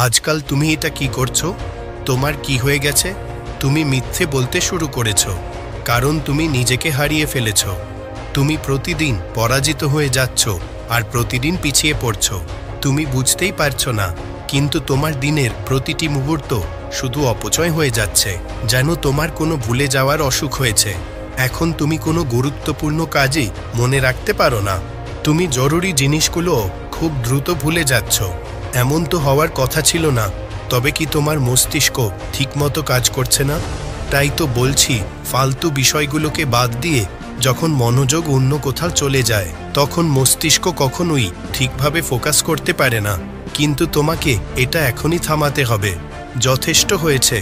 আজকাল তুমি এটা কি করছো? তোমার কি হয়ে গেছে? তুমি মিথ্যে বলতে শুরু করেছো, কারণ তুমি নিজেকে হারিয়ে ফেলেছো। তুমি প্রতিদিন পরাজিত হয়ে যাচ্ছ আর প্রতিদিন পিছিয়ে পড়ছো। তুমি বুঝতেই পারছো না, কিন্তু তোমার দিনের প্রতিটি মুহূর্ত শুধু অপচয় হয়ে যাচ্ছে, যেন তোমার কোনো ভুলে যাওয়ার অসুখ হয়েছে। এখন তুমি কোনো গুরুত্বপূর্ণ কাজই মনে রাখতে পারো না। তুমি জরুরি জিনিসগুলো খুব দ্রুত ভুলে যাচ্ছ। এমন তো হওয়ার কথা ছিল না। তবে কি তোমার মস্তিষ্ক ঠিকমতো কাজ করছে না? তাই তো বলছি, ফালতু বিষয়গুলোকে বাদ দিয়ে যখন মনোযোগ অন্য কোথাও চলে যায়, তখন মস্তিষ্ক কখনোই ঠিকভাবে ফোকাস করতে পারে না। কিন্তু তোমাকে এটা এখনই থামাতে হবে। যথেষ্ট হয়েছে।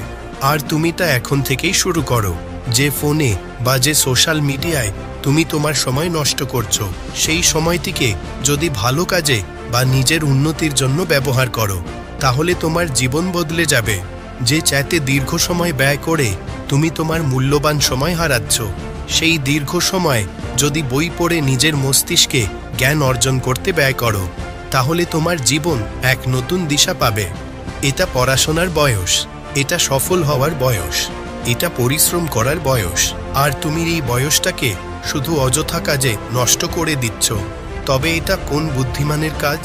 আর তুমি তা এখন থেকেই শুরু করো। যে ফোনে বা যে সোশ্যাল মিডিয়ায় তুমি তোমার সময় নষ্ট করছো, সেই সময়টিকে যদি ভালো কাজে বা নিজের উন্নতির জন্য ব্যবহার করো, তাহলে তোমার জীবন বদলে যাবে। যে চ্যাটে দীর্ঘ সময় ব্যয় করে তুমি তোমার মূল্যবান সময় হারাচ্ছ, সেই দীর্ঘ সময় যদি বই পড়ে নিজের মস্তিষ্কে জ্ঞান অর্জন করতে ব্যয় করো, তাহলে তোমার জীবন এক নতুন দিশা পাবে। এটা পড়াশোনার বয়স, এটা সফল হওয়ার বয়স, এটা পরিশ্রম করার বয়স। আর তুমি এই বয়সটাকে শুধু অযথা কাজে নষ্ট করে দিচ্ছ। তবে এটা কোন বুদ্ধিমানের কাজ?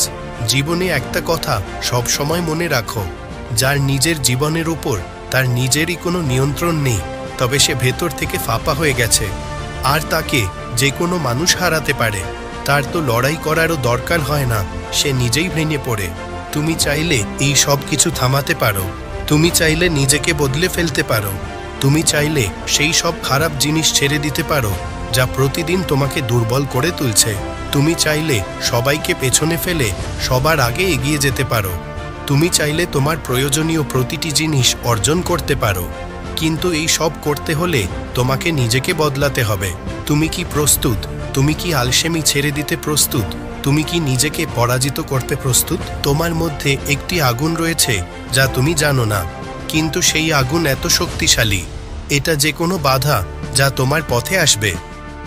জীবনে একটা কথা সব সময় মনে রাখো, যার নিজের জীবনের উপর তার নিজেরই কোনো নিয়ন্ত্রণ নেই, তবে সে ভেতর থেকে ফাঁপা হয়ে গেছে। আর তাকে যে কোনো মানুষ হারাতে পারে। তার তো লড়াই করারও দরকার হয় না, সে নিজেই ভেঙে পড়ে। তুমি চাইলে এই সব কিছু থামাতে পারো। তুমি চাইলে নিজেকে বদলে ফেলতে পারো। তুমি চাইলে সেই সব খারাপ জিনিস ছেড়ে দিতে পারো যা প্রতিদিন তোমাকে দুর্বল করে তুলছে। তুমি চাইলে সবাইকে পেছনে ফেলে সবার আগে এগিয়ে যেতে পারো। তুমি চাইলে তোমার প্রয়োজনীয় প্রতিটি জিনিস অর্জন করতে পারো। কিন্তু এই সব করতে হলে তোমাকে নিজেকে বদলাতে হবে। তুমি কি প্রস্তুত? তুমি কি আলসেমি ছেড়ে দিতে প্রস্তুত? তুমি কি নিজেকে পরাজিত করতে প্রস্তুত? তোমার মধ্যে একটি আগুন রয়েছে যা তুমি জানো না, কিন্তু সেই আগুন এত শক্তিশালী, এটা যে কোনো বাধা যা তোমার পথে আসবে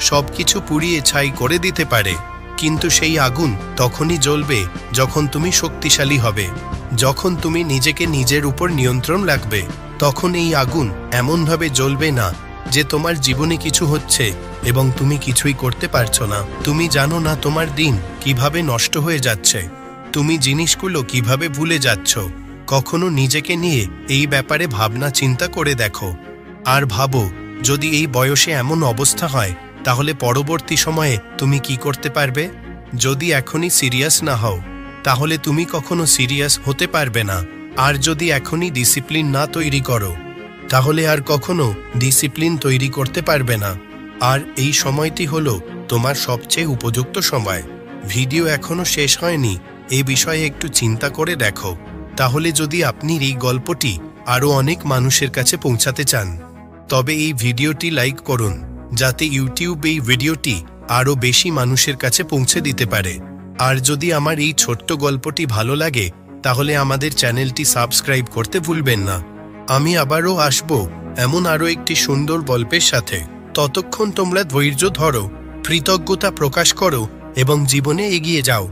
সবকিছু পুড়িয়ে ছাই করে দিতে পারে। কিন্তু সেই আগুন তখনই জ্বলবে যখন তুমি শক্তিশালী হবে, যখন তুমি নিজেকে নিজের উপর নিয়ন্ত্রণ রাখবে। তখন এই আগুন এমনভাবে জ্বলবে না যে তোমার জীবনে কিছু হচ্ছে এবং তুমি কিছুই করতে পারছো না। তুমি জানো না তোমার দিন কিভাবে নষ্ট হয়ে যাচ্ছে, তুমি জিনিসগুলো কিভাবে ভুলে যাচ্ছ। কখনো নিজেকে নিয়ে এই ব্যাপারে ভাবনা চিন্তা করে দেখো। আর ভাবো, যদি এই বয়সে এমন অবস্থা হয়, তাহলে পরবর্তী সময়ে তুমি কি করতে পারবে? যদি এখনই সিরিয়াস না হও, তাহলে তুমি কখনো সিরিয়াস হতে পারবে না। আর যদি এখনই ডিসিপ্লিন না তৈরি করো, তাহলে আর কখনো ডিসিপ্লিন তৈরি করতে পারবে না। আর এই সময়টি হলো তোমার সবচেয়ে উপযুক্ত সময়। ভিডিও এখনো শেষ হয়নি, এই বিষয়ে একটু চিন্তা করে দেখো। তাহলে যদি আপনি এই গল্পটি আরও অনেক মানুষের কাছে পৌঁছাতে চান, তবে এই ভিডিওটি লাইক করুন, যাতে ইউটিউব এই ভিডিওটি আরও বেশি মানুষের কাছে পৌঁছে দিতে পারে। আর যদি আমার এই ছোট্ট গল্পটি ভালো লাগে, তাহলে আমাদের চ্যানেলটি সাবস্ক্রাইব করতে ভুলবেন না। আমি আবারও আসব এমন আরও একটি সুন্দর গল্পের সাথে। ততক্ষণ তোমরা ধৈর্য ধরো, কৃতজ্ঞতা প্রকাশ করো এবং জীবনে এগিয়ে যাও।